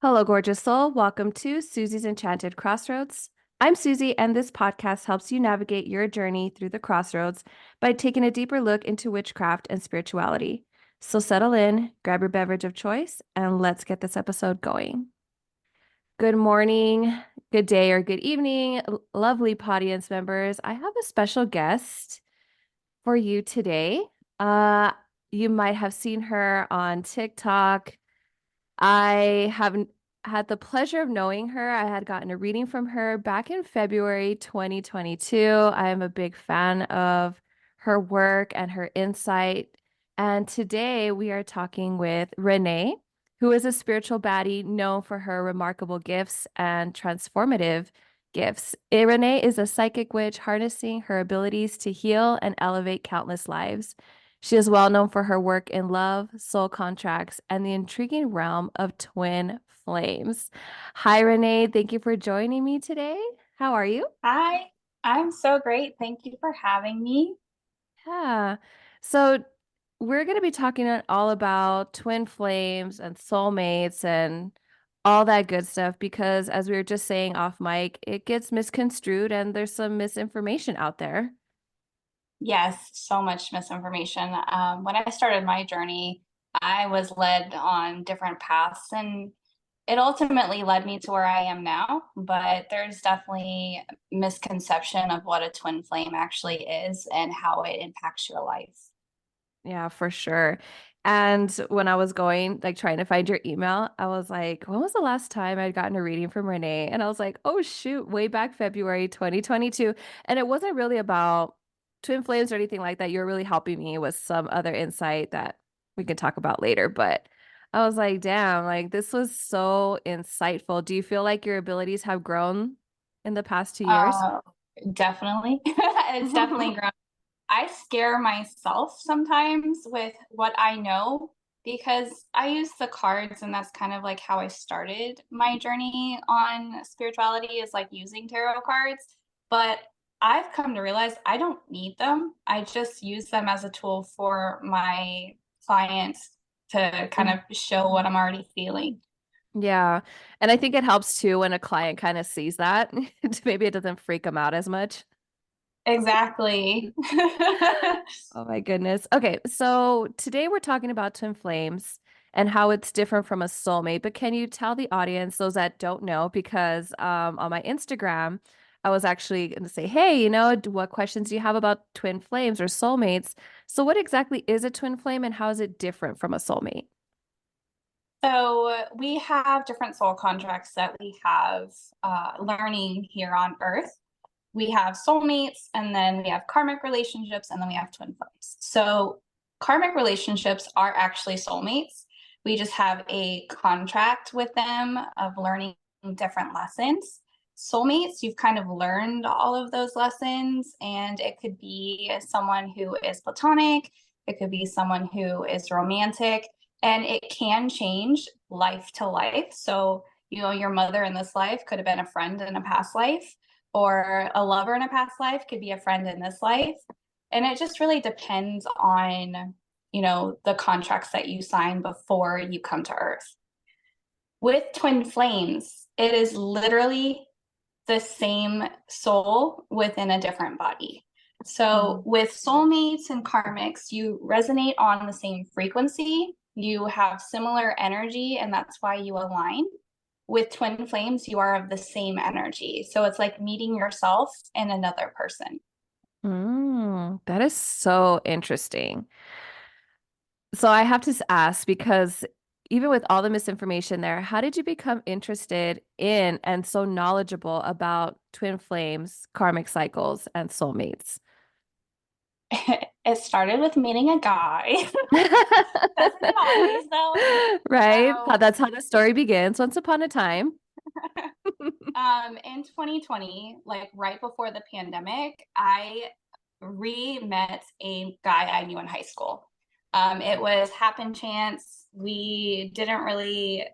Hello, gorgeous soul. Welcome to Susie's Enchanted Crossroads. I'm Susie, and this podcast helps you navigate your journey through the crossroads by taking a deeper look into witchcraft and spirituality. So settle in, grab your beverage of choice, and let's get this episode going. Good morning, good day, or good evening, lovely audience members. I have a special guest for you today. Uh, you might have seen her on TikTok. I haven't had the pleasure of knowing her. I had gotten a reading from her back in February 2022. I am a big fan of her work and her insight. And today we are talking with Renee, who is a spiritual baddie known for her remarkable gifts and transformative gifts. Renee is a psychic witch harnessing her abilities to heal and elevate countless lives. She is well known for her work in love, soul contracts, and the intriguing realm of twin flames. Hi, Renee. Thank you for joining me today. How are you? Hi, I'm so great. Thank you for having me. Yeah. So, we're going to be talking all about twin flames and soulmates and all that good stuff because, as we were just saying off mic, it gets misconstrued and there's some misinformation out there. Yes, so much misinformation. When I started my journey, I was led on different paths, and it ultimately led me to where I am now. But there's definitely misconception of what a twin flame actually is and how it impacts your life. Yeah, for sure. And when I was going, like trying to find your email, I was like, when was the last time I'd gotten a reading from Renee? And I was like, oh shoot, way back February 2022. And it wasn't really about twin flames or anything like that. You were really helping me with some other insight that we can talk about later. But I was like, damn, like this was so insightful. Do you feel like your abilities have grown in the past 2 years? Uh, Definitely. It's definitely grown. I scare myself sometimes with what I know because I use the cards, and that's kind of like how I started my journey on spirituality, is like using tarot cards. But I've come to realize I don't need them. I just use them as a tool for my clients to kind of show what I'm already feeling. Yeah. And I think it helps too when a client kind of sees that. Maybe it doesn't freak them out as much. Exactly. Oh my goodness. Okay, so today we're talking about twin flames and how it's different from a soulmate. But can you tell the audience, those that don't know, because on my Instagram, I was actually going to say, hey, what questions do you have about twin flames or soulmates? So what exactly is a twin flame and how is it different from a soulmate? So we have different soul contracts that we have learning here on Earth. We have soulmates, and then we have karmic relationships, and then we have twin flames. So karmic relationships are actually soulmates. We just have a contract with them of learning different lessons. Soulmates, you've kind of learned all of those lessons, and it could be someone who is platonic, it could be someone who is romantic, and it can change life to life. So, your mother in this life could have been a friend in a past life, or a lover in a past life could be a friend in this life. And it just really depends on, the contracts that you sign before you come to Earth. With twin flames, it is literally the same soul within a different body. So Mm. with soulmates and karmics, you resonate on the same frequency, you have similar energy, and that's why you align. With twin flames, you are of the same energy. So it's like meeting yourself and another person. That is so interesting. So I have to ask because even with all the misinformation there, how did you become interested in and so knowledgeable about twin flames, karmic cycles, and soulmates? It started with meeting a guy. Doesn't it always though? Right? So That's how the story begins. Once upon a time. in 2020, like right before the pandemic, I re-met a guy I knew in high school. It was happen chance. We didn't really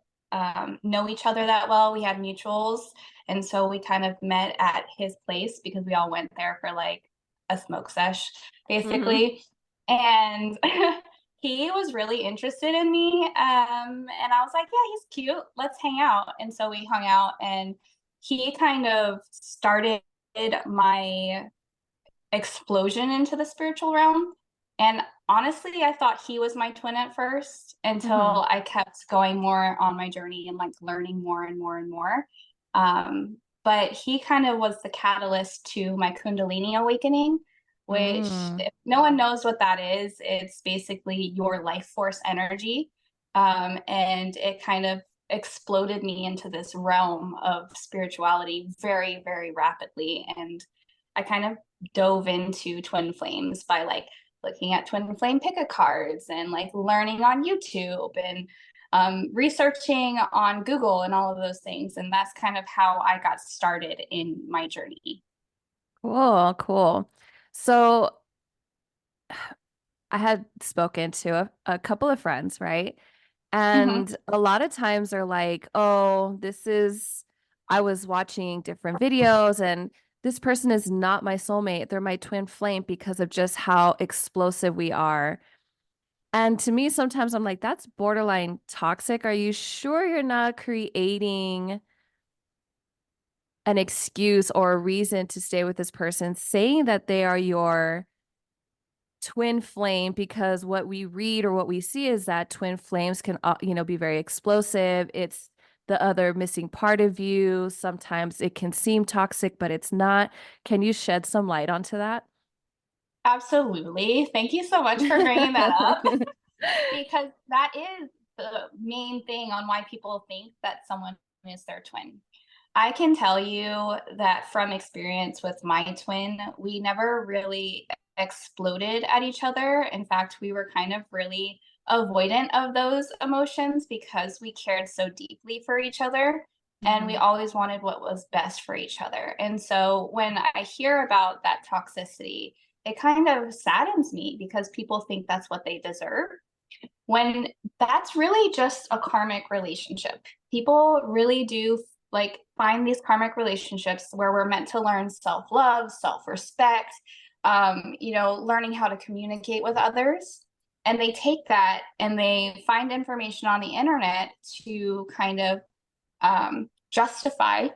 know each other that well. We had mutuals. And so we kind of met at his place because we all went there for like a smoke sesh, Hmm. basically. And he was really interested in me. And I was like, yeah, he's cute. Let's hang out. And so we hung out, and he kind of started my explosion into the spiritual realm. And honestly, I thought he was my twin at first Hmm. until I kept going more on my journey and like learning more and more and more. But he kind of was the catalyst to my Kundalini awakening, which, Mm. if no one knows what that is, it's basically your life force energy. And it kind of exploded me into this realm of spirituality very, very rapidly. And I kind of dove into twin flames by like looking at twin flame pick a cards and like learning on YouTube and researching on Google and all of those things. And that's kind of how I got started in my journey. Cool, cool. So I had spoken to a couple of friends, right? Mm-hmm. And a lot of times they're like, oh, I was watching different videos and this person is not my soulmate. They're my twin flame because of just how explosive we are. And to me, sometimes I'm like, that's borderline toxic. Are you sure you're not creating an excuse or a reason to stay with this person, saying that they are your twin flame? Because what we read or what we see is that twin flames can, be very explosive. It's the other missing part of you. Sometimes it can seem toxic, but it's not. Can you shed some light onto that? Absolutely. Thank you so much for bringing that up, because that is the main thing on why people think that someone is their twin. I can tell you that from experience with my twin, we never really exploded at each other. In fact, we were kind of really avoidant of those emotions because we cared so deeply for each other, and we Hmm. always wanted what was best for each other. And so when I hear about that toxicity, it kind of saddens me because people think that's what they deserve, when that's really just a karmic relationship. People really do like find these karmic relationships where we're meant to learn self-love, self-respect, learning how to communicate with others. And they take that and they find information on the internet to kind of justify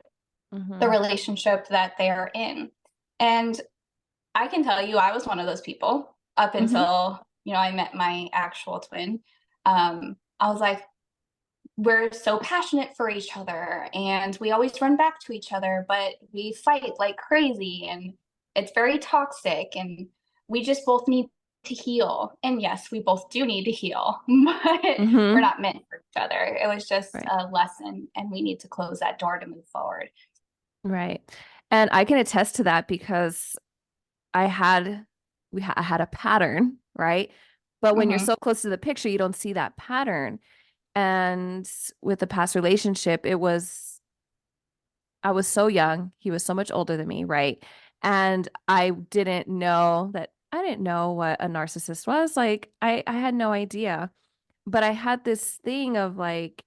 the Hmm. relationship that they're in. And I can tell you, I was one of those people up Hmm. until, I met my actual twin. I was like, we're so passionate for each other and we always run back to each other, but we fight like crazy and it's very toxic and we just both need to heal. And yes, we both do need to heal, but we're Hmm. not meant for each other. It was just Right. a lesson and we need to close that door to move forward. Right. And I can attest to that because I had I had a pattern, right? But when you're Mm-hmm. so close to the picture, you don't see that pattern. And with the past relationship, I was so young. He was so much older than me, right? And I didn't know what a narcissist was. Like I had no idea. But I had this thing of like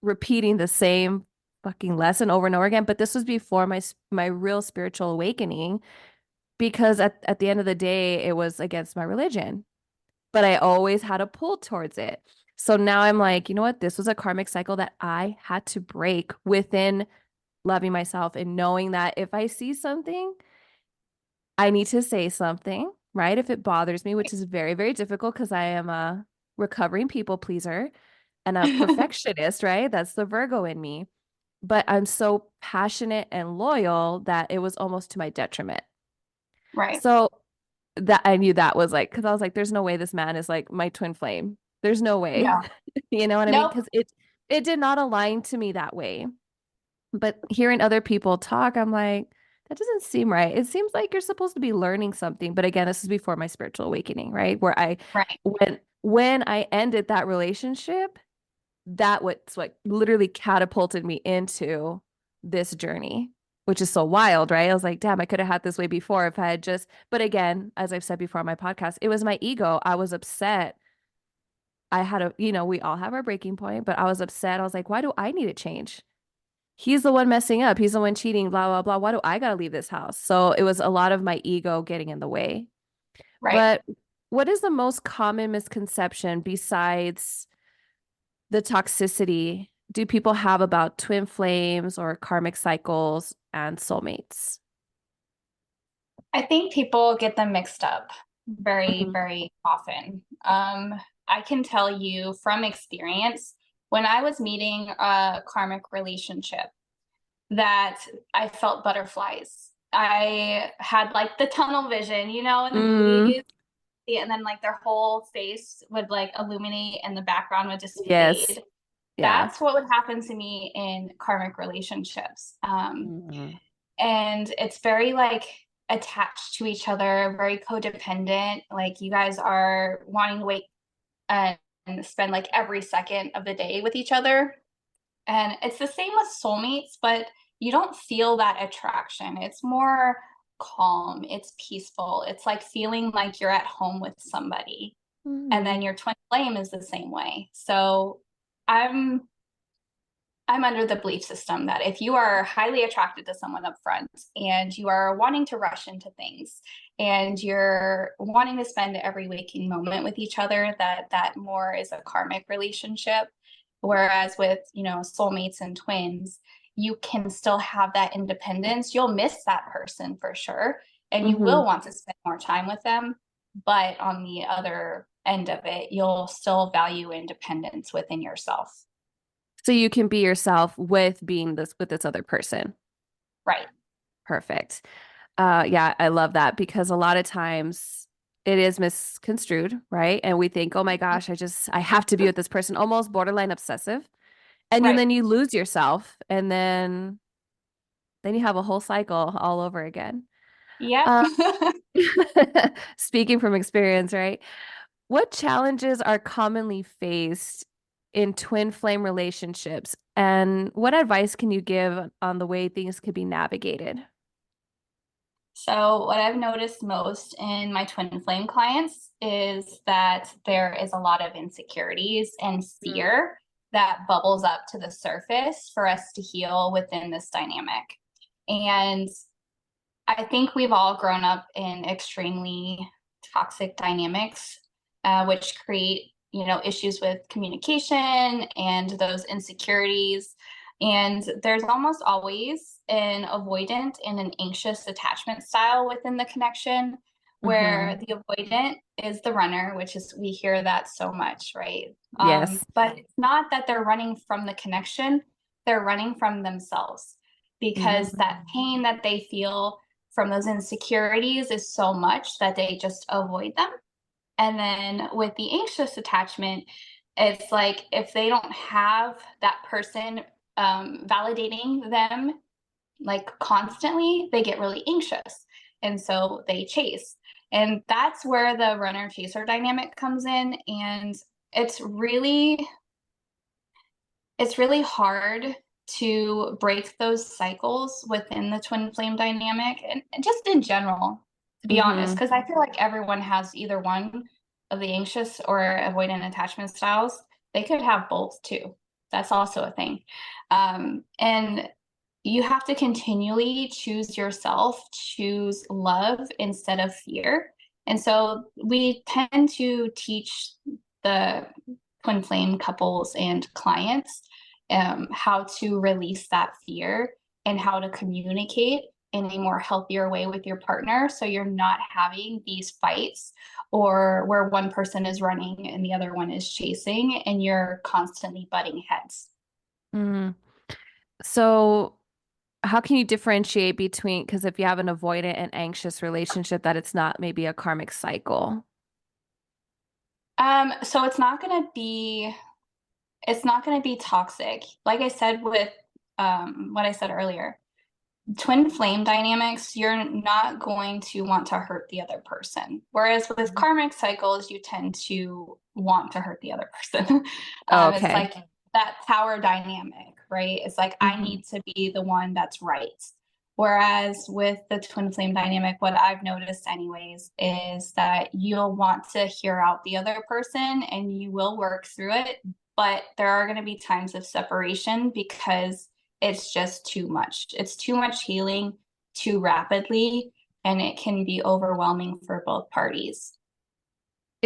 repeating the same fucking lesson over and over again. But this was before my real spiritual awakening because at the end of the day, it was against my religion, but I always had a pull towards it. So now I'm like, you know what? This was a karmic cycle that I had to break within loving myself and knowing that if I see something, I need to say something, right? If it bothers me, which is very, very difficult because I am a recovering people pleaser and a perfectionist, right? That's the Virgo in me. But I'm so passionate and loyal that it was almost to my detriment. Right. So that I knew that was like, because I was like, there's no way this man is like my twin flame. There's no way. No. You know what I mean? Nope. Because it did not align to me that way. But hearing other people talk, I'm like, that doesn't seem right. It seems like you're supposed to be learning something. But again, this is before my spiritual awakening, right? Where Right. when I ended that relationship, that was what literally catapulted me into this journey, which is so wild, right? I was like, damn, I could have had this way before if I had just, but again, as I've said before on my podcast, it was my ego. I was upset. I had we all have our breaking point, but I was upset. I was like, why do I need to change? He's the one messing up. He's the one cheating, blah, blah, blah. Why do I got to leave this house? So it was a lot of my ego getting in the way. Right. But What is the most common misconception besides the toxicity do people have about twin flames or karmic cycles and soulmates? I think people get them mixed up very, Mhm. very often. I can tell you from experience, when I was meeting a karmic relationship, that I felt butterflies. I had like the tunnel vision, in the Mm, movies, and then like their whole face would like illuminate and the background would just yes. fade. Yeah. That's what would happen to me in karmic relationships. Mhm. And it's very like attached to each other, very codependent. Like you guys are wanting to wake and spend like every second of the day with each other. And it's the same with soulmates, but you don't feel that attraction. It's more calm, it's peaceful. It's like feeling like you're at home with somebody. And Mhm. then your twin flame is the same way. So I'm I'm under the belief system that if you are highly attracted to someone up front and you are wanting to rush into things and you're wanting to spend every waking moment with each other, that more is a karmic relationship. Whereas with, soulmates and twins, you can still have that independence. You'll miss that person for sure, and you will Mhm. want to spend more time with them. But on the other end of it, you'll still value independence within yourself. So you can be yourself with being this with this other person. Right. Perfect. Yeah, I love that because a lot of times it is misconstrued, right? And we think, oh my gosh, I have to be with this person, almost borderline obsessive. And Right. then you lose yourself, and then you have a whole cycle all over again. Yep. Um, speaking from experience, right? What challenges are commonly faced in twin flame relationships, and what advice can you give on the way things could be navigated? So, what I've noticed most in my twin flame clients is that there is a lot of insecurities and Mm. fear that bubbles up to the surface for us to heal within this dynamic. And I think we've all grown up in extremely toxic dynamics, which create, issues with communication and those insecurities. And there's almost always an avoidant and an anxious attachment style within the connection, where Hmm. the avoidant is the runner, which is, we hear that so much, right? Yes. But it's not that they're running from the connection, they're running from themselves, because Mm. that pain that they feel from those insecurities is so much that they just avoid them. And then with the anxious attachment, it's like if they don't have that person validating them like constantly, they get really anxious. And so they chase. And that's where the runner chaser dynamic comes in. And it's really it's really hard to break those cycles within the twin flame dynamic, and just in general, to be honest, Hmm. because I feel like everyone has either one of the anxious or avoidant attachment styles. They could have both too. That's also a thing. And you have to continually choose yourself, choose love instead of fear. And so we tend to teach the twin flame couples and clients how to release that fear and how to communicate in a more healthier way with your partner, so you're not having these fights or where one person is running and the other one is chasing and you're constantly butting heads. Mm. So, how can you differentiate between, because if you have an avoidant and anxious relationship, that it's not maybe a karmic cycle? So it's not going to be toxic. Like I said with what I said earlier, twin flame dynamics, you're not going to want to hurt the other person. Whereas with Mhm. karmic cycles, you tend to want to hurt the other person. It's Okay. like that power dynamic, right? It's like, I Hmm. need to be the one that's right. Whereas with the twin flame dynamic, what I've noticed, anyways, is that you'll want to hear out the other person and you will work through it. But there are going to be times of separation because it's just too much. It's too much healing too rapidly, and it can be overwhelming for both parties.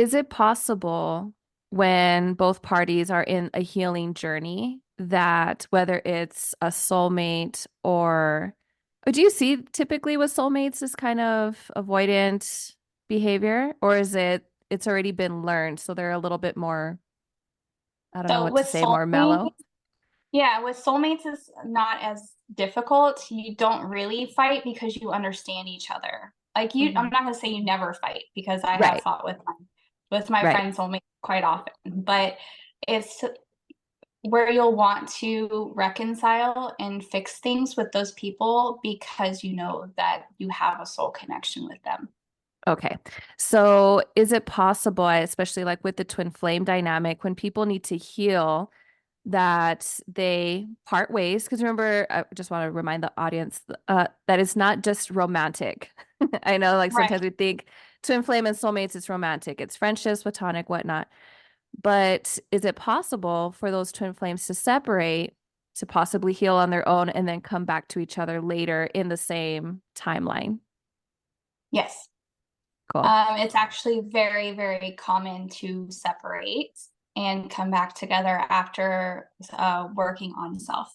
Is it possible when both parties are in a healing journey that whether it's a soulmate or do you see typically with soulmates this kind of avoidant behavior, or is it's already been learned, so they're a little bit more, I don't know So what to with say, more soulmates, mellow? yeah, with soulmates is not as difficult. You don't really fight because you understand each other. Like I'm Hmm. not gonna say you never fight because I have Right, fought with my right. friends soulmates quite often, but it's where you'll want to reconcile and fix things with those people because you know that you have a soul connection with them. Okay. So is it possible, especially like with the twin flame dynamic, when people need to heal, that they part ways? Because remember, I just want to remind the audience that it's not just romantic. I know, like sometimes Right. we think twin flame and soulmates, it's romantic, it's friendships, platonic, whatnot. But is it possible for those twin flames to separate, to possibly heal on their own, and then come back to each other later in the same timeline? Yes. Cool. It's actually very, very common to separate and come back together after working on self.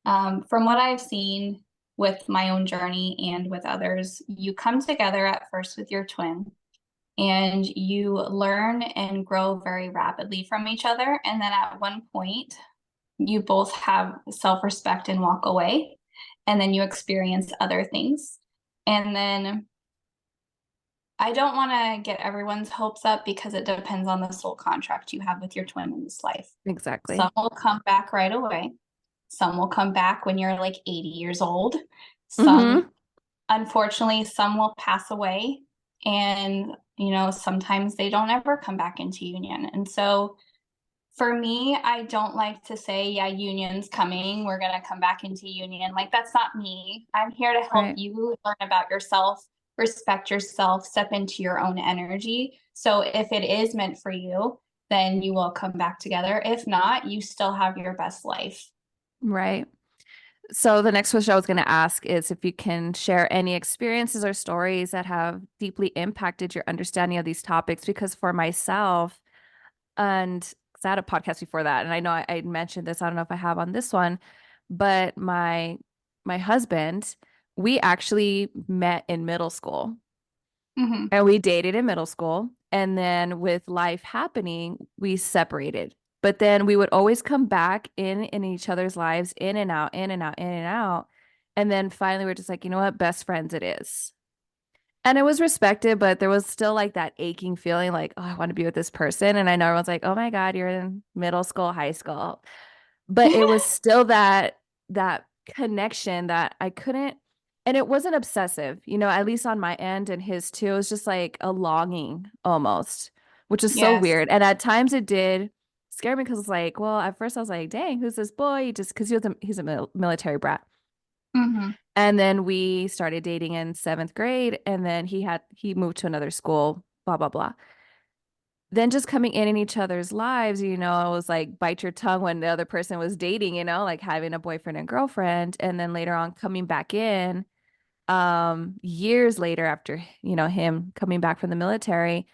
From what I've seen with my own journey and with others, you come together at first with your twin and you learn and grow very rapidly from each other. And then at one point, you both have self respect and walk away. And then you experience other things. And then I don't want to get everyone's hopes up because it depends on the soul contract you have with your twin in this life. Exactly. Some will come back right away. Some will come back when you're like 80 years old. Some, Mm-hmm. unfortunately, some will pass away. And, sometimes they don't ever come back into union. And so for me, I don't like to say, yeah, union's coming. We're going to come back into union. Like, that's not me. I'm here to help Right. you learn about yourself, respect yourself, step into your own energy. So, if it is meant for you, then you will come back together. If not, you still have your best life. Right. So the next question I was going to ask is if you can share any experiences or stories that have deeply impacted your understanding of these topics. Because for myself, and 'cause I had a podcast before that, and I know I mentioned this, I don't know if I have on this one, but my husband, we actually met in middle school. Mm-hmm. And we dated in middle school. And then with life happening, we separated. But then we would always come back in each other's lives, in and out, in and out, in and out. And then finally we're just like, you know what, best friends it is. And it was respected, but there was still like that aching feeling like, oh, I want to be with this person. And I know everyone's like, oh my God, you're in middle school, high school. But it was still that connection that I couldn't, and it wasn't obsessive, at least on my end and his too. It was just like a longing almost, which is so Yes. weird. And at times it did scare me because it's like, well, at first I was like, dang, who's this boy? Just because he's a military brat. Mm-hmm. And then we started dating in seventh grade, and then he moved to another school, blah, blah, blah. Then just coming in each other's lives, it was like bite your tongue when the other person was dating, like having a boyfriend and girlfriend. And then later on coming back in, years later after, him coming back from the military,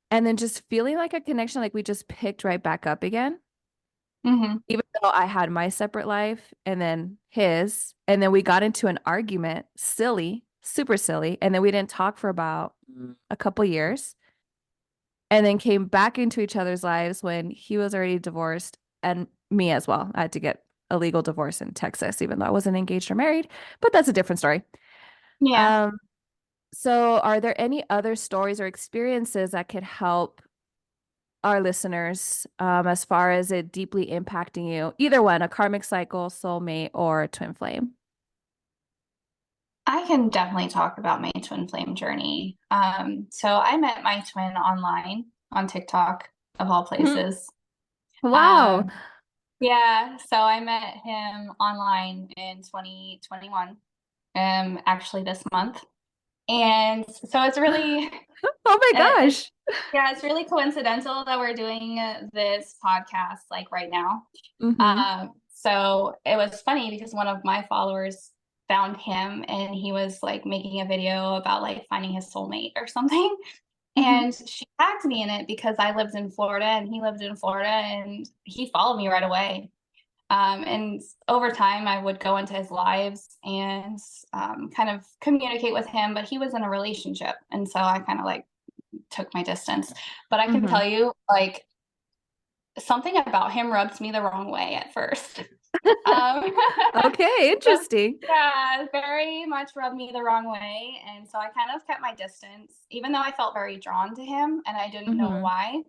and then just feeling like a connection, like we just picked right back up again. Mm-hmm. Even though I had my separate life and then his, and then we got into an argument, silly, super silly, and then we didn't talk for about a couple years, and then came back into each other's lives when he was already divorced and me as well. I had to get a legal divorce in Texas, even though I wasn't engaged or married, but that's a different story. Yeah. Um, so are there any other stories or experiences that could help our listeners as far as it deeply impacting you? Either one, a karmic cycle, soulmate, or twin flame. I can definitely talk about my twin flame journey. So I met my twin online on TikTok, of all Mhm. places. Wow. Um, yeah, so I met him online in 2021, actually this month. And so it's really, Oh my it's gosh. yeah, it's really coincidental that we're doing this podcast like right now. Hmm. So it was funny because one of my followers found him and he was like making a video about like finding his soulmate or something. Mm-hmm. And she tagged me in it because I lived in Florida and he lived in Florida and he followed me right away. And over time, I would go into his lives and kind of communicate with him, but he was in a relationship. And so I kind of like took my distance. But I can Mm-hmm. tell you, like, something about him rubs me the wrong way at first. Um, Okay, so, interesting. yeah, very much rubbed me the wrong way. And so I kind of kept my distance, even though I felt very drawn to him and I didn't know Mm-hmm. why.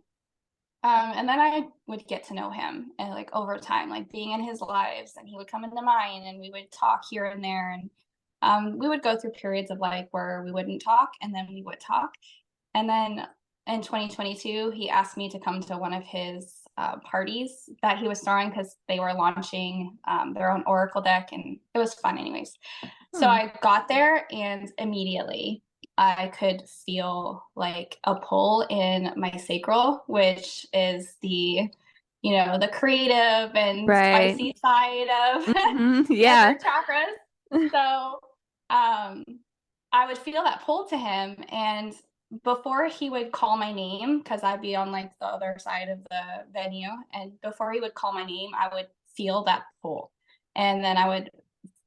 And then I would get to know him and like over time, like being in his lives, and he would come into mine and we would talk here and there. And we would go through periods of like where we wouldn't talk and then we would talk. And then in 2022, he asked me to come to one of his parties that he was throwing because they were launching their own Oracle deck, and it was fun, anyways. So Hmm. I got there, and immediately I could feel like a pull in my sacral, which is the creative and Right. spicy side of Mm-hmm. of Yeah. our chakras. So um, I would feel that pull to him, and before he would call my name, because I'd be on like the other side of the venue, and before he would call my name, I would feel that pull, and then I would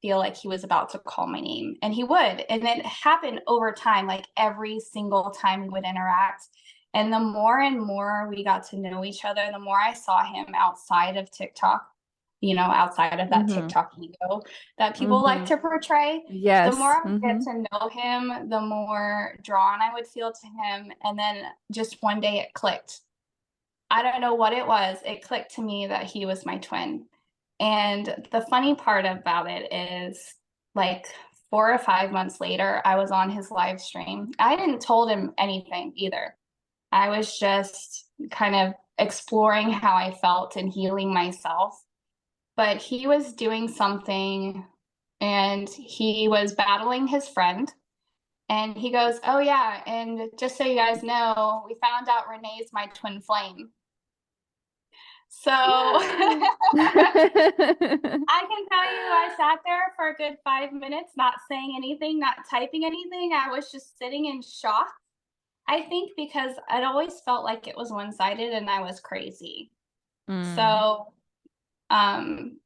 feel like he was about to call my name, and he would, and it happened over time, like every single time we would interact. And the more and more we got to know each other, the more I saw him outside of TikTok, outside of that Mm-hmm. TikTok ego that people like Mm-hmm. to portray. The more Yes. I would get Mm-hmm. to know him, the more drawn I would feel to him. And then just one day it clicked. I don't know what it was. It clicked to me that he was my twin. And the funny part about it is, like, 4 or 5 months later, I was on his live stream. I didn't told him anything either. I was just kind of exploring how I felt and healing myself. But he was doing something, and he was battling his friend. And he goes, "Oh, yeah. And just so you guys know, we found out Renee's my twin flame." So I can tell you, I sat there for a good 5 minutes, not saying anything, not typing anything. I was just sitting in shock. I think because I'd always felt like it was one sided and I was crazy. Mm. So um,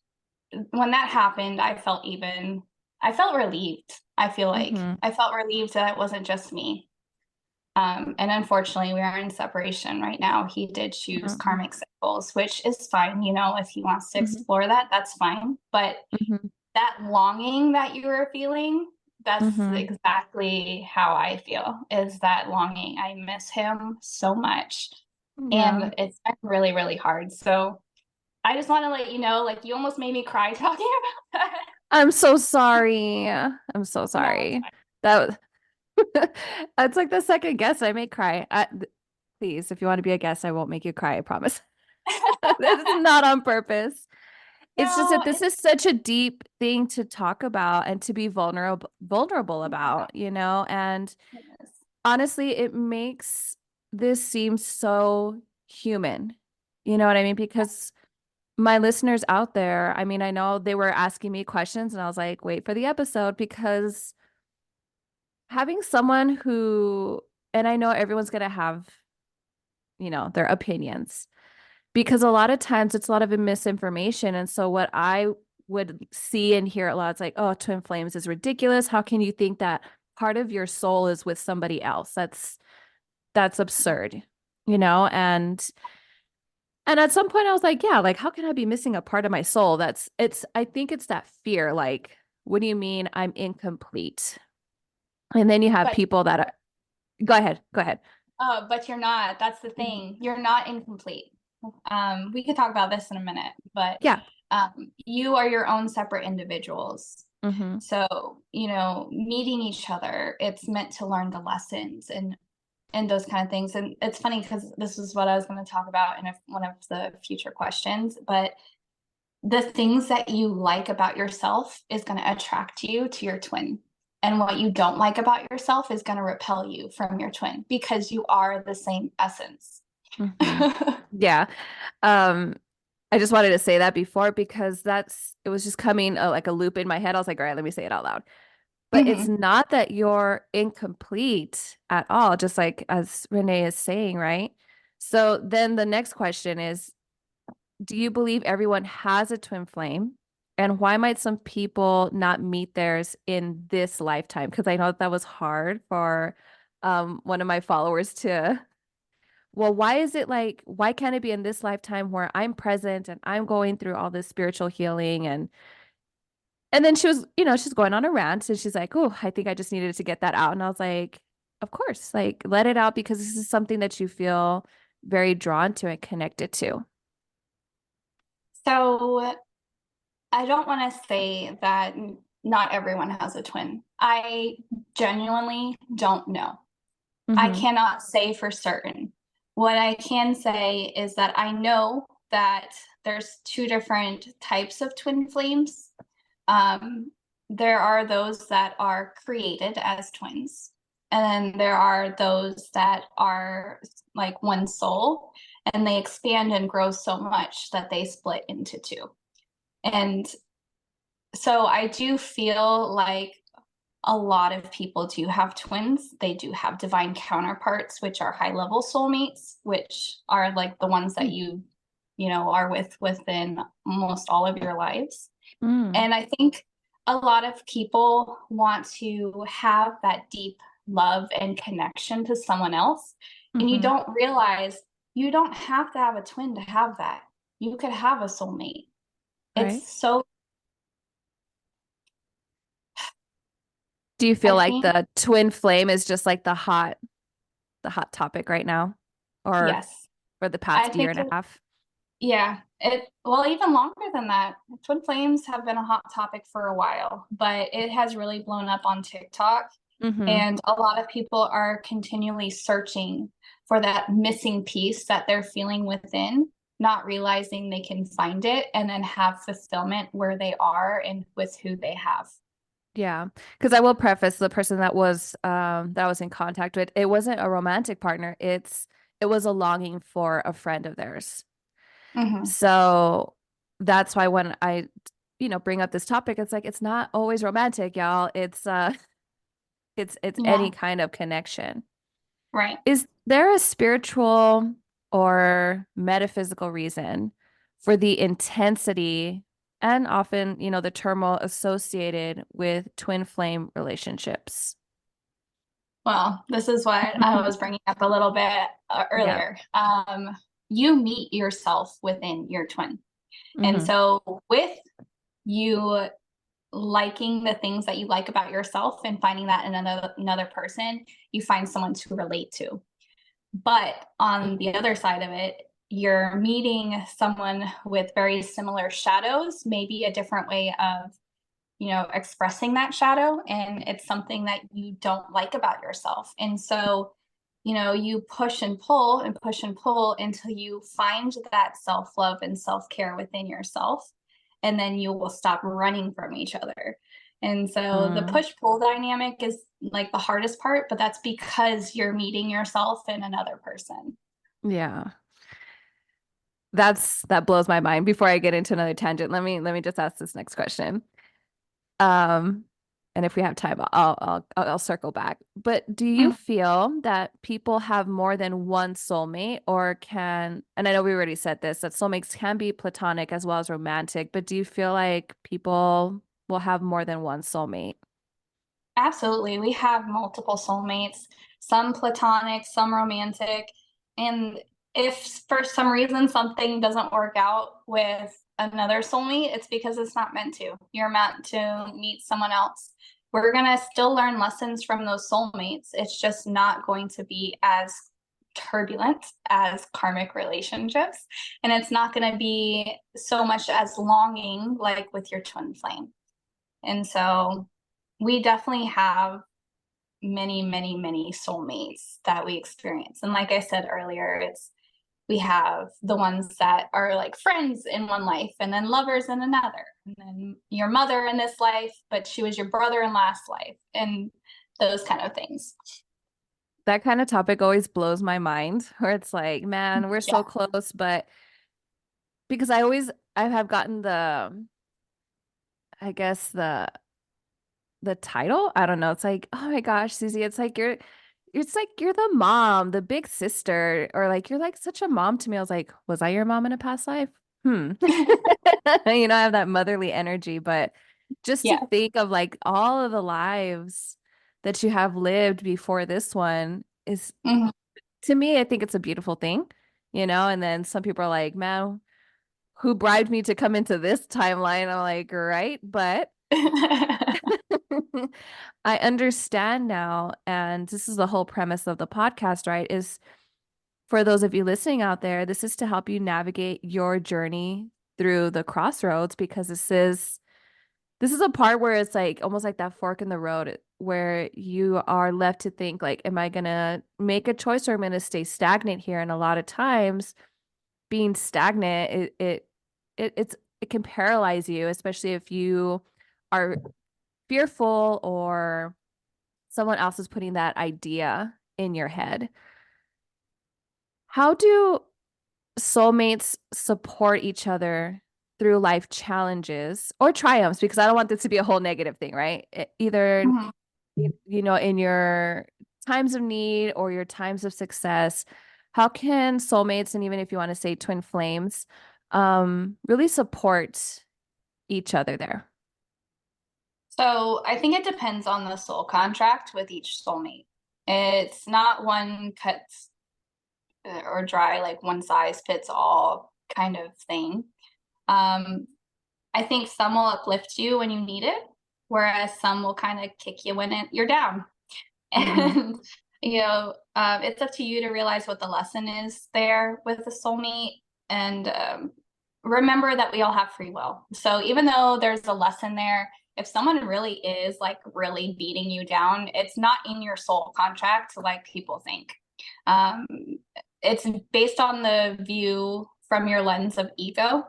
when that happened, I felt relieved. I feel like Mm-hmm. I felt relieved that it wasn't just me. And unfortunately, we are in separation right now. He did choose Mm-hmm. karmic cycles, which is fine. If he wants to Mm-hmm. explore that, that's fine. But Mm-hmm. that longing that you were feeling, that's Mm-hmm. exactly how I feel, is that longing. I miss him so much. Yeah. And it's been really, really hard. So I just want to let you know, like, you almost made me cry talking about that. I'm so sorry. I'm so No, it's sorry. fine. That That's like the second guess I may cry. Please, if you want to be a guest, I won't make you cry, I promise. This is not on purpose. It's just that No, this it's is such a deep thing to talk about and to be vulnerable yeah, about, and it is. honestly, it makes this seem so human. You know what I mean? Because my listeners out there, I mean, I know they were asking me questions and I was like, wait for the episode because having someone who, and I know everyone's going to have, their opinions because a lot of times it's a lot of misinformation. And so what I would see and hear a lot, it's like, oh, twin flames is ridiculous. How can you think that part of your soul is with somebody else? That's absurd, and at some point I was like, yeah, like how can I be missing a part of my soul? I think it's that fear, like, what do you mean I'm incomplete? And then you have But people that are, go ahead. but you're not. That's the Mhm. thing. You're not incomplete. We could talk about this in a minute, but Yeah. you are your own separate individuals. Hmm. So, meeting each other, it's meant to learn the lessons and those kind of things. And it's funny because this is what I was going to talk about in one of the future questions. But the things that you like about yourself is going to attract you to your twin. And what you don't like about yourself is going to repel you from your twin because you are the same essence. Hmm. Yeah. Um, I just wanted to say that before because it was just coming like a loop in my head. I was like, all right, let me say it out loud. But it's not that you're incomplete at all, just like as Renee is saying, right? So then the next question is, do you believe everyone has a twin flame? And why might some people not meet theirs in this lifetime? Because I know that was hard for one of my followers to, well, why is it like, why can't it be in this lifetime where I'm present and I'm going through all this spiritual healing and then she was, she's going on a rant and she's like, oh, I think I just needed to get that out. And I was like, of course, like let it out because this is something that you feel very drawn to and connected to. So I don't want to say that not everyone has a twin. I genuinely don't know. I Mm-hmm. cannot say for certain. What I can say is that I know that there's two different types of twin flames. Um, there are those that are created as twins, and then there are those that are like one soul, and they expand and grow so much that they split into two. And so I do feel like a lot of people do have twins. They do have divine counterparts, which are high level soulmates, which are like the ones that are within almost all of your lives. Mm, And I think a lot of people want to have that deep love and connection to someone else. And you mm-hmm. don't realize you don't have to have a twin to have that. You could have a soulmate. Right. It's so, Do you feel I like think, the twin flame is just like the hot topic right now, or yes, for the I past year think and a half? yeah, well, even longer than that. Twin flames have been a hot topic for a while, but it has really blown up on TikTok. Mm-hmm. And a lot of people are continually searching for that missing piece that they're feeling within, not realizing they can find it and then have fulfillment where they are and with who they have. Yeah, because I will preface the person that I was in contact with, it wasn't a romantic partner. It was a longing for a friend of theirs. Hmm. So that's why when I, bring up this topic, it's like it's not always romantic, y'all. It's any Yeah, kind of connection. right. Is there a spiritual or metaphysical reason for the intensity and often, the turmoil associated with twin flame relationships? Well, this is what I was bringing up a little bit Yeah. earlier. You meet yourself within your twin. And Hmm. so, with you liking the things that you like about yourself and finding that in another person, you find someone to relate to. But on the other side of it, you're meeting someone with very similar shadows, maybe a different way of, expressing that shadow. And it's something that you don't like about yourself. And so, you push and pull until you find that self love and self care within yourself. And then you will stop running from each other. And so the Mm, push pull dynamic is like the hardest part, but that's because you're meeting yourself in another person. yeah. That blows my mind. Before I get into another tangent, let me just ask this next question. Um, and if we have time, I'll circle back. But do you Mhm. feel that people have more than one soulmate, or and I know we already said this, that soulmates can be platonic as well as romantic, but do you feel like people will have more than one soulmate? Absolutely. We have multiple soulmates, some platonic, some romantic. And if for some reason something doesn't work out with another soulmate, it's because it's not meant to. You're meant to meet someone else. We're going to still learn lessons from those soulmates. It's just not going to be as turbulent as karmic relationships. And it's not going to be so much as longing like with your twin flame. And so we definitely have many, many, many soulmates that we experience. And like I said earlier, we have the ones that are like friends in one life and then lovers in another. And then your mother in this life, but she was your brother in last life and those kind of things. That kind of topic always blows my mind, where it's like, man, we're so Yeah. close, but because I have gotten I guess the title. I don't know. It's like, oh my gosh, Susie, it's like you're the mom, the big sister, or like you're like such a mom to me. I was like, was I your mom in a past life? Hmm. I have that motherly energy, but just to Yeah. think of like all of the lives that you have lived before this one is Mhm. to me, I think it's a beautiful thing. And then some people are like, man, who bribed me to come into this timeline? I'm like, right, but I understand now, and this is the whole premise of the podcast, right? Is for those of you listening out there, this is to help you navigate your journey through the crossroads because this is a part where it's like almost like that fork in the road where you are left to think like, am I gonna make a choice or am I gonna stay stagnant here? And a lot of times being stagnant, it can paralyze you, especially if you are fearful or someone else is putting that idea in your head. How do soulmates support each other through life challenges or triumphs? Because I don't want this to be a whole negative thing, right? Either, Mhm. in your times of need or your times of success, how can soulmates, and even if you want to say twin flames, really support each other there? So I think it depends on the soul contract with each soulmate. It's not one cuts or dry, like one size fits all kind of thing. Um, I think some will uplift you when you need it, whereas some will kind of kick you when you're down. Hmm. And it's up to you to realize what the lesson is there with the soulmate, and remember that we all have free will. So even though there's a lesson there, if someone really is like really beating you down, it's not in your soul contract like people think. um, it's based on the view from your lens of ego,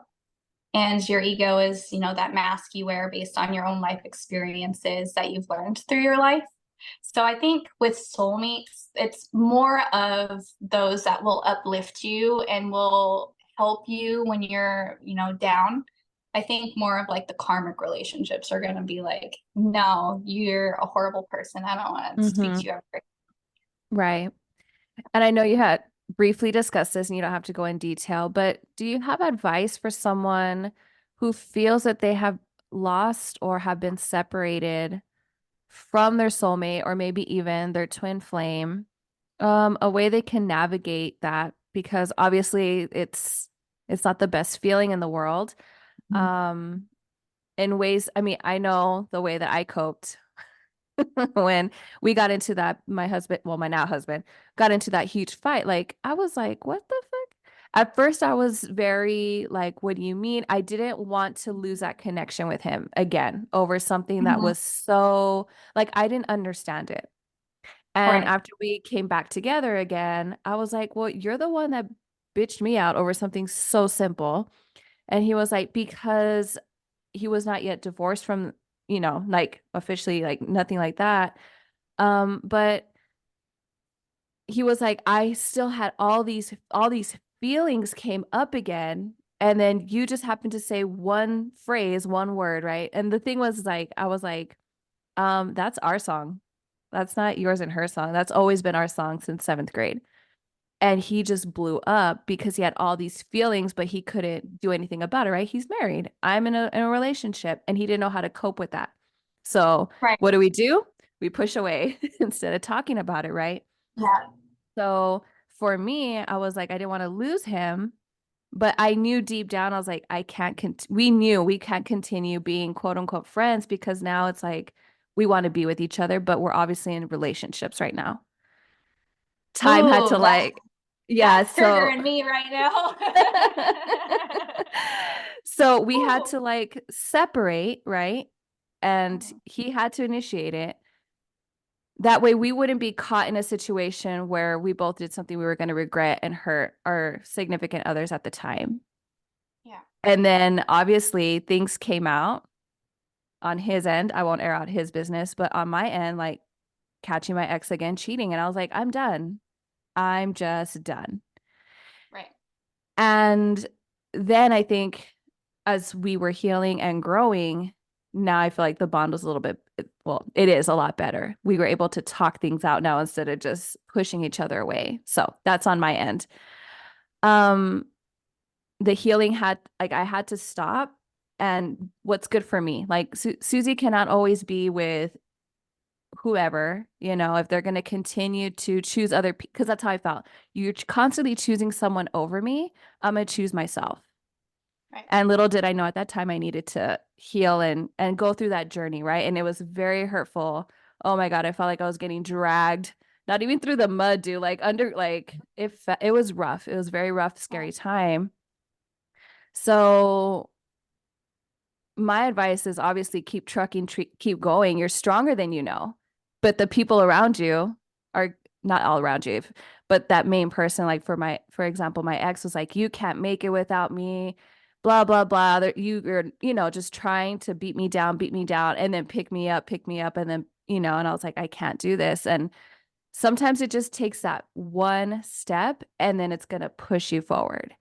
and your ego is that mask you wear based on your own life experiences that you've learned through your life. So I think with soulmates, it's more of those that will uplift you and will help you when you're, down. I think more of like the karmic relationships are going to be like, no, you're a horrible person. I don't want to speak Hmm. to you ever. Right. And I know you had briefly discussed this and you don't have to go in detail, but do you have advice for someone who feels that they have lost or have been separated from their soulmate or maybe even their twin flame, a way they can navigate that? Because obviously it's not the best feeling in the world. Um, in ways, I mean, I know the way that I coped when we got into that, my husband, well, my now husband, got into that huge fight. Like, I was like, what the fuck? At first, I was very like, what do you mean? I didn't want to lose that connection with him again over something that Mhm. was so, like, I didn't understand it. And Right. after we came back together again, I was like, well, you're the one that bitched me out over something so simple. And he was like, because he was not yet divorced from, like officially, like nothing like that. But he was like, I still had all these feelings came up again. And then you just happened to say one phrase, one word, right? And the thing was like, I was like, that's our song. That's not yours and her song. That's always been our song since seventh grade. And he just blew up because he had all these feelings, but he couldn't do anything about it, right? He's married. I'm in a relationship, and he didn't know how to cope with that. So Right. what do? We push away instead of talking about it, right? Yeah. So for me, I was like, I didn't want to lose him, but I knew deep down, I was like, I can't, we knew we can't continue being quote unquote friends because now it's like we want to be with each other, but we're obviously in relationships right now. Time had Ooh, to like, yeah, that's so triggering me right now. so we had Ooh. to like separate, right? And he had to initiate it. That way we wouldn't be caught in a situation where we both did something we were going to regret and hurt our significant others at the time. Yeah. And then obviously things came out on his end. I won't air out his business, but on my end, like catching my ex again cheating. And I was like, I'm done. I'm just done. Right. And then I think as we were healing and growing, now I feel like the bond was a little bit well, it is a lot better. We were able to talk things out now instead of just pushing each other away. So that's on my end. Um, the healing had like I had to stop and what's good for me. Like Susie cannot always be with whoever, if they're going to continue to choose other people, because that's how I felt. You're constantly choosing someone over me. I'm going to choose myself. Right. And little did I know at that time I needed to heal and go through that journey, right? And it was very hurtful. Oh my God, I felt like I was getting dragged, not even through the mud, dude, like under like it was rough. It was very rough, scary time. So my advice is obviously keep trucking, keep going. You're stronger than you know, but the people around you are not all around you, but that main person, like for example, my ex was like, you can't make it without me, blah, blah, blah. You're, just trying to beat me down, and then pick me up. And then, and I was like, I can't do this. And sometimes it just takes that one step and then it's going to push you forward.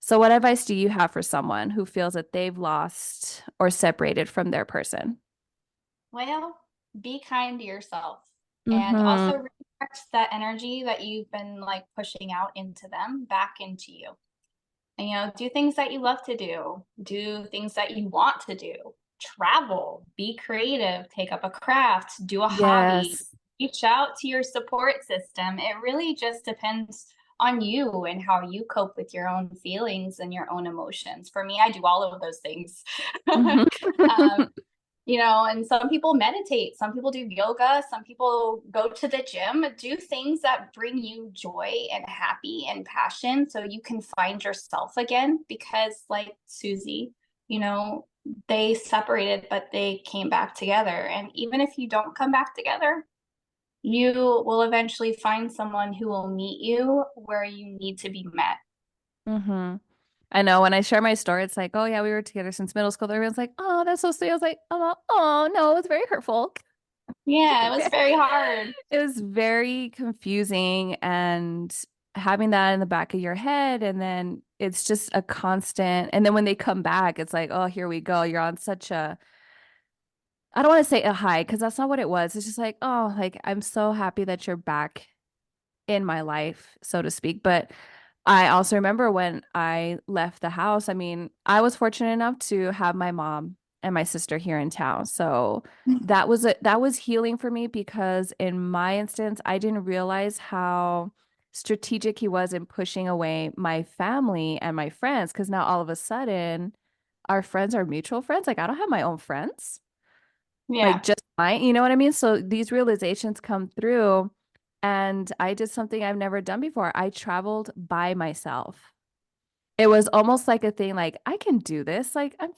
So, what advice do you have for someone who feels that they've lost or separated from their person? Well, be kind to yourself and also Mm-hmm. redirect that energy that you've been like pushing out into them back into you. And, do things that you love to do things that you want to do, travel, be creative, take up a craft, do a hobby, Yes. reach out to your support system. It really just depends on you and how you cope with your own feelings and your own emotions. For me, I do all of those things. Mm-hmm. um, and some people meditate, some people do yoga, some people go to the gym, do things that bring you joy and happy and passion so you can find yourself again. Because, like Susie, you know, they separated, but they came back together. And even if you don't come back together, you will eventually find someone who will meet you where you need to be met. Mm-hmm. I know when I share my story, it's like, oh yeah, we were together since middle school. Everyone's like, oh, that's so sweet. I was like, oh no, it's very hurtful. Just Yeah, a it was bit. very hard. It was very confusing and having that in the back of your head, and then it's just a constant. And then when they come back, it's like, oh, here we go. You're on such a, I don't want to say a high because that's not what it was. It's just like, oh, like I'm so happy that you're back in my life, so to speak. But I also remember when I left the house. I mean, I was fortunate enough to have my mom and my sister here in town. So that was healing for me because in my instance, I didn't realize how strategic he was in pushing away my family and my friends because now all of a sudden our friends are mutual friends. Like I don't have my own friends. Like Yeah. just mine, you know what I mean? So these realizations come through and I did something I've never done before. I traveled by myself. It was almost like a thing like I can do this. Like I'm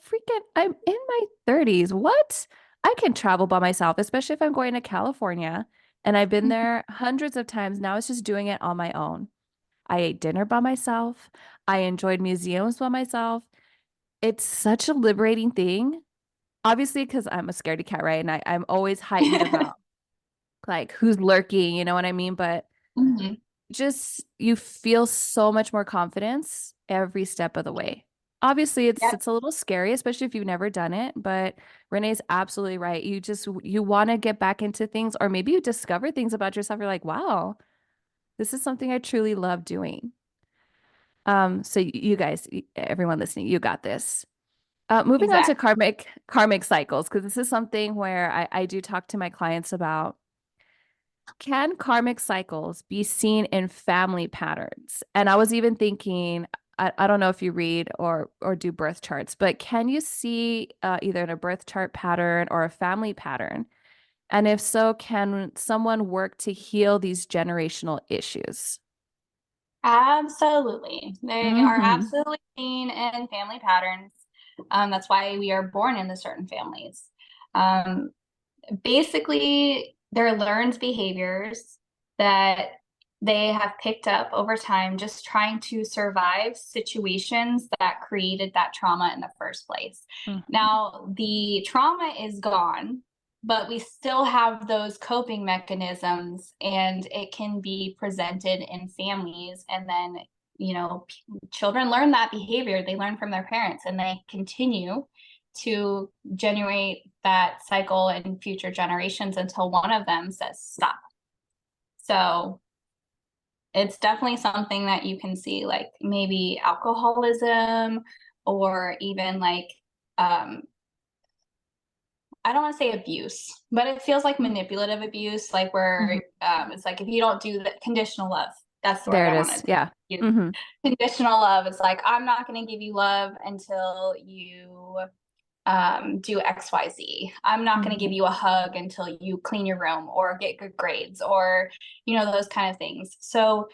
in my 30s. What? I can travel by myself, especially if I'm going to California. And I've been there hundreds of times. Now it's just doing it on my own. I ate dinner by myself. I enjoyed museums by myself. It's such a liberating thing. Obviously, because I'm a scaredy cat, right? And I'm always heightened about like who's lurking, you know what I mean? But Mhm. just you feel so much more confidence every step of the way. Obviously, Yep. it's a little scary, especially if you've never done it, but Renee's absolutely right. You want to get back into things, or maybe you discover things about yourself. You're like, wow, this is something I truly love doing. So you guys, everyone listening, you got this. Moving on to Exactly. karmic cycles, because this is something where I do talk to my clients about. Can karmic cycles be seen in family patterns? And I was even thinking, I don't know if you read or do birth charts, but can you see either in a birth chart pattern or a family pattern? And if so, can someone work to heal these generational issues? Absolutely. They are Mm-hmm. absolutely seen in family patterns. That's why we are born into certain families. Um, Basically, they're learned behaviors that they have picked up over time, just trying to survive situations that created that trauma in the first place. Mm-hmm. Now, the trauma is gone, but we still have those coping mechanisms, and it can be presented in families. And then, children learn that behavior, they learn from their parents, and they continue to generate that cycle in future generations until one of them says stop. So it's definitely something that you can see, like maybe alcoholism or even like I don't want to say abuse, but it feels like manipulative abuse, like Mhm. where it's like if you don't do the conditional love, that's the word There it I is. wanted to Yeah. use. Hmm. Conditional love is like, I'm not going to give you love until you do XYZ. I'm not going to give Hmm. you a hug until you clean your room or get good grades or, those kind of things. So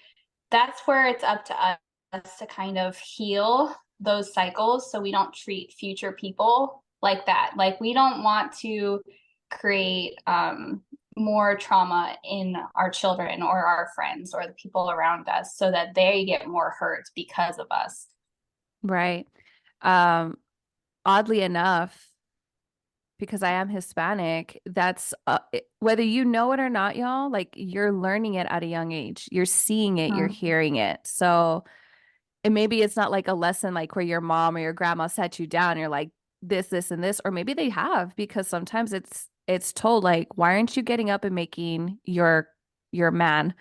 that's where it's up to us to kind of heal those cycles so we don't treat future people like that. Like we don't want to create more trauma in our children or our friends or the people around us so that they get more hurt because of us. Right. Um, Oddly enough, because I am Hispanic, that's whether you know it or not, y'all, like you're learning it at a young age. You're seeing it, you're Mm-hmm. hearing it. So, and maybe it's not like a lesson like where your mom or your grandma sat you down, you're like this and this, or maybe they have because sometimes it's told like, why aren't you getting up and making your man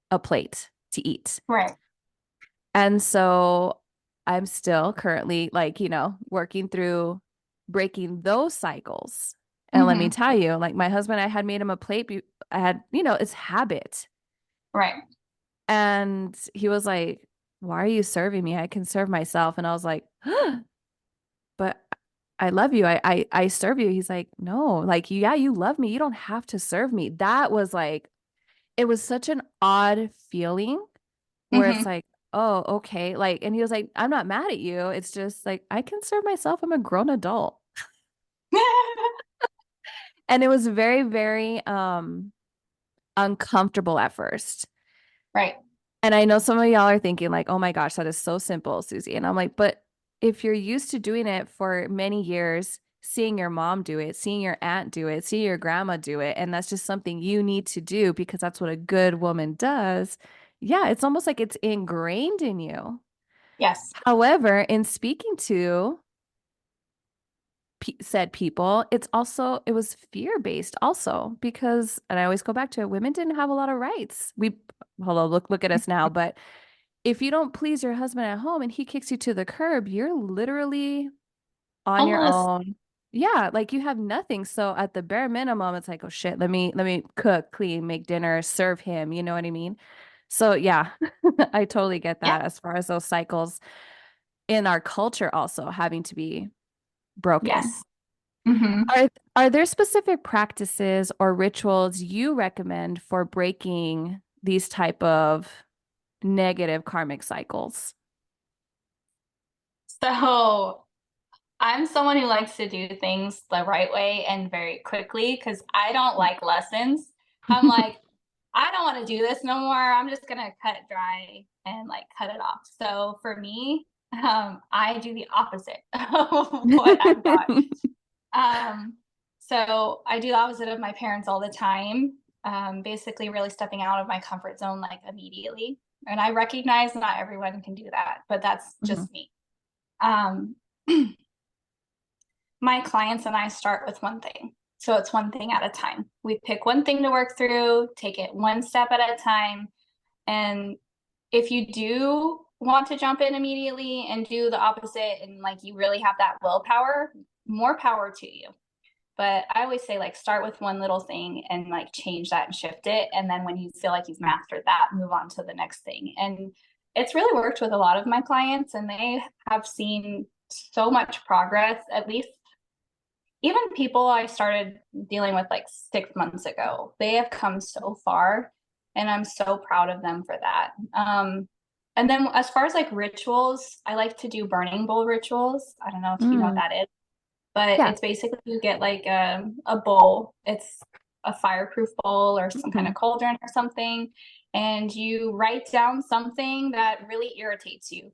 a plate to eat? Right. And so I'm still currently like, working through breaking those cycles. And let me Mm-hmm. tell you, like my husband, I had made him a plate. I had, it's habit. Right. And he was like, why are you serving me? I can serve myself. And I was like, but I love you. I serve you. He's like, no, like, yeah, you love me. You don't have to serve me. That was like, it was such an odd feeling where it's Mm-hmm. like, oh, okay. Like, and he was like, I'm not mad at you. It's just like, I can serve myself. I'm a grown adult. And it was very, very uncomfortable at first. Right. And I know some of y'all are thinking, like, oh my gosh, that is so simple, Susie. And I'm like, but if you're used to doing it for many years, seeing your mom do it, seeing your aunt do it, seeing your grandma do it, and that's just something you need to do because that's what a good woman does. Yeah, it's almost like it's ingrained in you. Yes. However, in speaking to said people, it was fear based also because, and I always go back to it, women didn't have a lot of rights. Hello, look at us now. But if you don't please your husband at home and he kicks you to the curb, you're literally on your Almost. own. Yeah, like you have nothing. So at the bare minimum, it's like, oh shit, let me cook, clean, make dinner, serve him. You know what I mean? So yeah, I totally get Yeah. that as far as those cycles in our culture also having to be broken. Yes. Mm-hmm. Are there specific practices or rituals you recommend for breaking these type of negative karmic cycles? So I'm someone who likes to do things the right way and very quickly because I don't like lessons. I'm like, I don't want to do this no more. I'm just gonna cut it dry and like cut it off. So for me, I do the opposite of what I'm taught. Um, so I do the opposite of my parents all the time. Basically, really stepping out of my comfort zone like immediately. And I recognize not everyone can do that, but that's Mhm. just me. Um, my clients and I start with one thing. So it's one thing at a time. We pick one thing to work through, take it one step at a time. And if you do want to jump in immediately and do the opposite and like you really have that willpower, more power to you. But I always say like start with one little thing and like change that and shift it. And then when you feel like you've mastered that, move on to the next thing. And it's really worked with a lot of my clients and they have seen so much progress, at least even people I started dealing with like 6 months ago, they have come so far, and I'm so proud of them for that. And then as far as like rituals, I like to do burning bowl rituals. I don't know if you know what Mm, that is, but yeah. it's basically you get like a bowl. It's a fireproof bowl or some kind Mhm. of cauldron or something, and you write down something that really irritates you,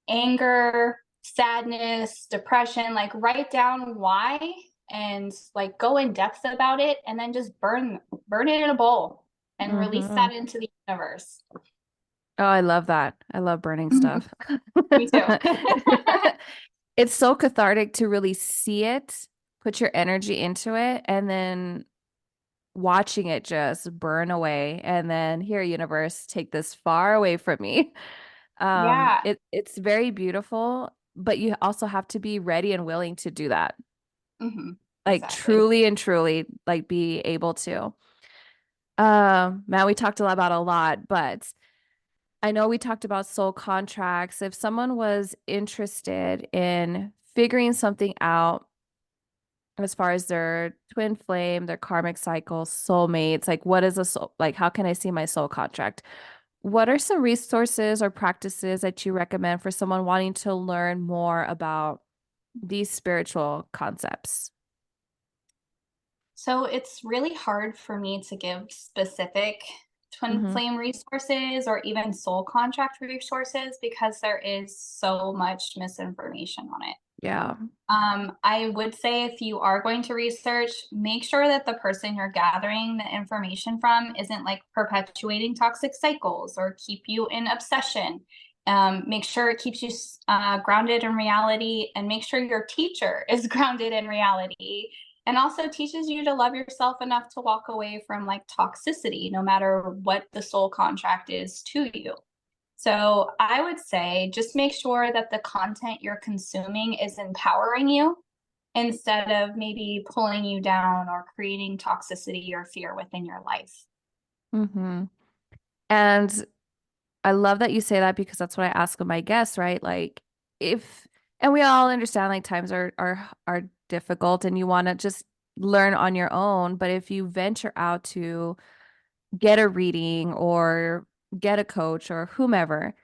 anger, sadness, depression, like write down why and like go in depth about it and then just burn it in a bowl and release Mhm. that into the universe. Oh, I love that. I love burning stuff. Me too. it's so cathartic to really see it, put your energy into it, and then watching it just burn away. And then here, universe, take this far away from me. Yeah. It's very beautiful, but you also have to be ready and willing to do that. Like Exactly. truly and truly, like be able to. Man, we talked about a lot, but I know we talked about soul contracts. If someone was interested in figuring something out as far as their twin flame, their karmic cycle, soulmates, like what is a soul, like how can I see my soul contract? What are some resources or practices that you recommend for someone wanting to learn more about these spiritual concepts? So it's really hard for me to give specific twin Hmm. flame resources or even soul contract resources because there is so much misinformation on it. Yeah. I would say if you are going to research, make sure that the person you're gathering the information from isn't like perpetuating toxic cycles or keep you in obsession. Make sure it keeps you grounded in reality, and make sure your teacher is grounded in reality and also teaches you to love yourself enough to walk away from like toxicity, no matter what the soul contract is to you. So I would say just make sure that the content you're consuming is empowering you instead of maybe pulling you down or creating toxicity or fear within your life. Hmm. And I love that you say that because that's what I ask of my guests, right? Like if and we all understand like times are difficult and you want to just learn on your own, but if you venture out to get a reading or get a coach or whomever,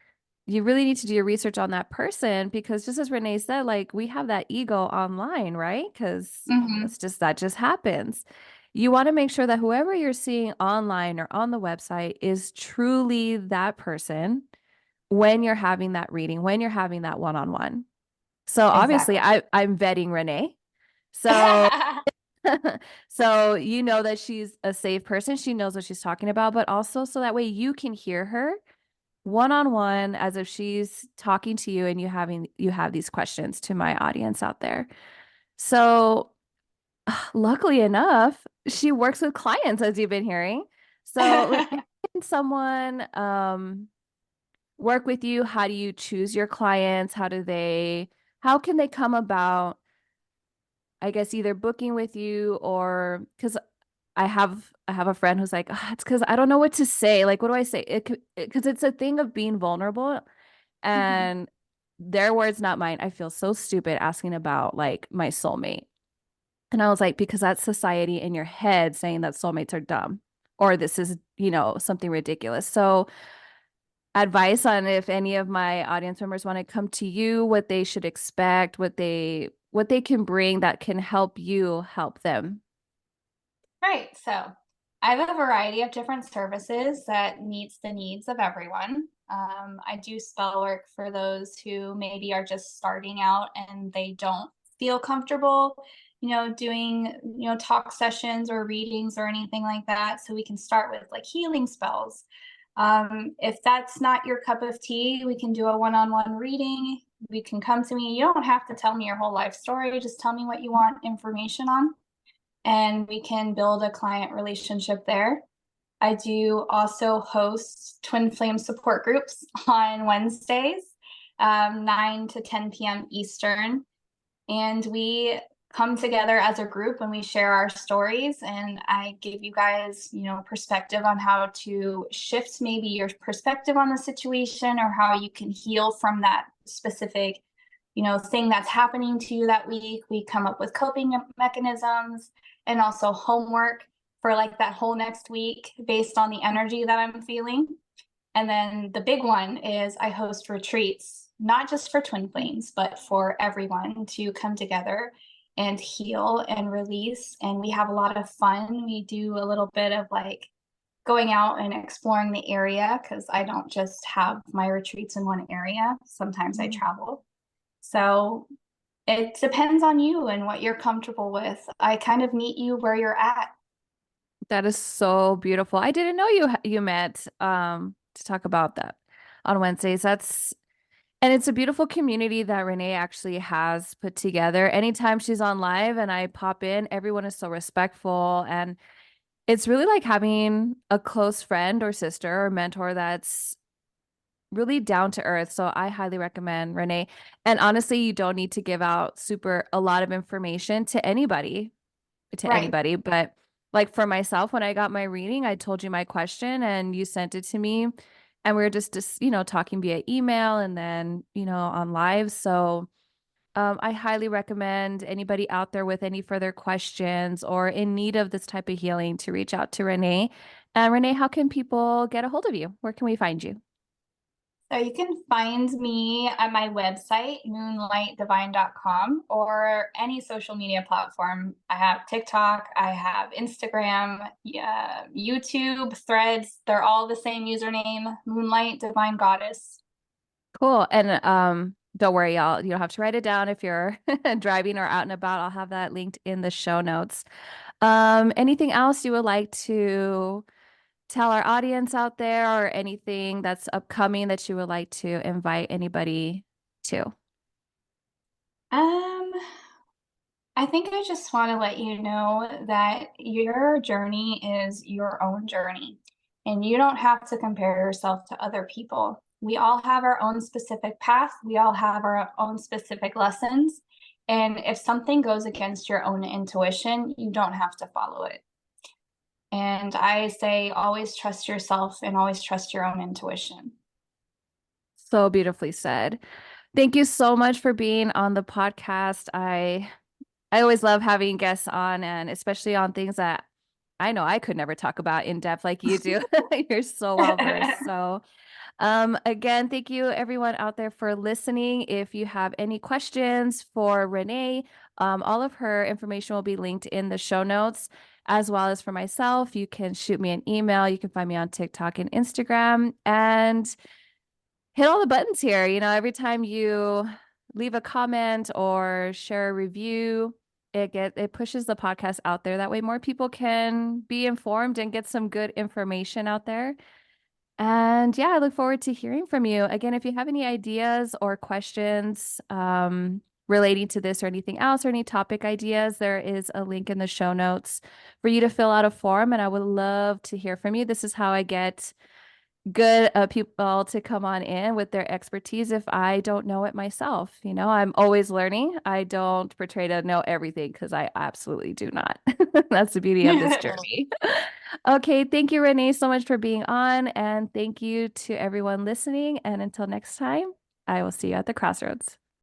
you really need to do your research on that person because just as Renee said, like we have that ego online, right? Because Mm-hmm. that just happens. You want to make sure that whoever you're seeing online or on the website is truly that person when you're having that reading, when you're having that one-on-one. So obviously Exactly. I'm vetting Renee. So so you know that she's a safe person. She knows what she's talking about, but also so that way you can hear her one on one as if she's talking to you and you have these questions to my audience out there. So luckily enough, she works with clients as you've been hearing. So Renee, can someone work with you? How do you choose your clients? How can they come about, I guess, either booking with you or because I have a friend who's like, "Ah, it's because I don't know what to say. Like, what do I say? Because it's a thing of being vulnerable and their words, not mine. I feel so stupid asking about like my soulmate. And I was like, because that's society in your head saying that soulmates are dumb or this is, something ridiculous. So, advice on if any of my audience members want to come to you, what they should expect, what they can bring that can help you help them. Right. So I have a variety of different services that meets the needs of everyone. I do spell work for those who maybe are just starting out and they don't feel comfortable, doing, talk sessions or readings or anything like that. So we can start with like healing spells. If that's not your cup of tea, we can do a one-on-one reading. We can come to me. You don't have to tell me your whole life story. Just tell me what you want information on and we can build a client relationship there. I do also host twin flame support groups on Wednesdays, 9 to 10 p.m. Eastern. And we come together as a group and we share our stories. And I give you guys, perspective on how to shift maybe your perspective on the situation or how you can heal from that specific, thing that's happening to you that week. We come up with coping mechanisms and also homework for like that whole next week based on the energy that I'm feeling. And then the big one is I host retreats, not just for twin flames, but for everyone to come together and heal and release. And we have a lot of fun. We do a little bit of like going out and exploring the area because I don't just have my retreats in one area. Sometimes I travel. So it depends on you and what you're comfortable with. I kind of meet you where you're at. That is so beautiful. I didn't know you met to talk about that on Wednesdays. And it's a beautiful community that Renee actually has put together. Anytime she's on live and I pop in, everyone is so respectful. And it's really like having a close friend or sister or mentor that's really down to earth. So I highly recommend Renee. And honestly, you don't need to give out super a lot of information to Right. anybody. But like for myself, when I got my reading, I told you my question and you sent it to me. And we were just talking via email and then, on live. So I highly recommend anybody out there with any further questions or in need of this type of healing to reach out to Renee. And Renee, how can people get a hold of you? Where can we find you? So you can find me at my website, moonlightdivine.com, or any social media platform. I have TikTok, I have Instagram, yeah, YouTube, Threads. They're all the same username, Moonlight Divine Goddess. Cool. And don't worry, y'all. You don't have to write it down if you're driving or out and about. I'll have that linked in the show notes. Anything else you would like to tell our audience out there, or anything that's upcoming that you would like to invite anybody to? Um, I think I just want to let you know that your journey is your own journey, and you don't have to compare yourself to other people. We all have our own specific path, we all have our own specific lessons. And if something goes against your own intuition, you don't have to follow it. And I say always trust yourself and always trust your own intuition. So beautifully said. Thank you so much for being on the podcast. I always love having guests on, and especially on things that I know I could never talk about in depth like you do. You're so well versed. So, again, thank you everyone out there for listening. If you have any questions for Renee, all of her information will be linked in the show notes, as well as for myself. You can shoot me an email. You can find me on TikTok and Instagram, and hit all the buttons here. Every time you leave a comment or share a review, it pushes the podcast out there. That way more people can be informed and get some good information out there. And yeah, I look forward to hearing from you. Again, if you have any ideas or questions relating to this or anything else or any topic ideas, there is a link in the show notes for you to fill out a form, and I would love to hear from you. This is how I get good people to come on in with their expertise if I don't know it myself. I'm always learning. I don't portray to know everything because I absolutely do not. That's the beauty of this journey. Okay, thank you, Renee, so much for being on. And thank you to everyone listening. And until next time, I will see you at the crossroads.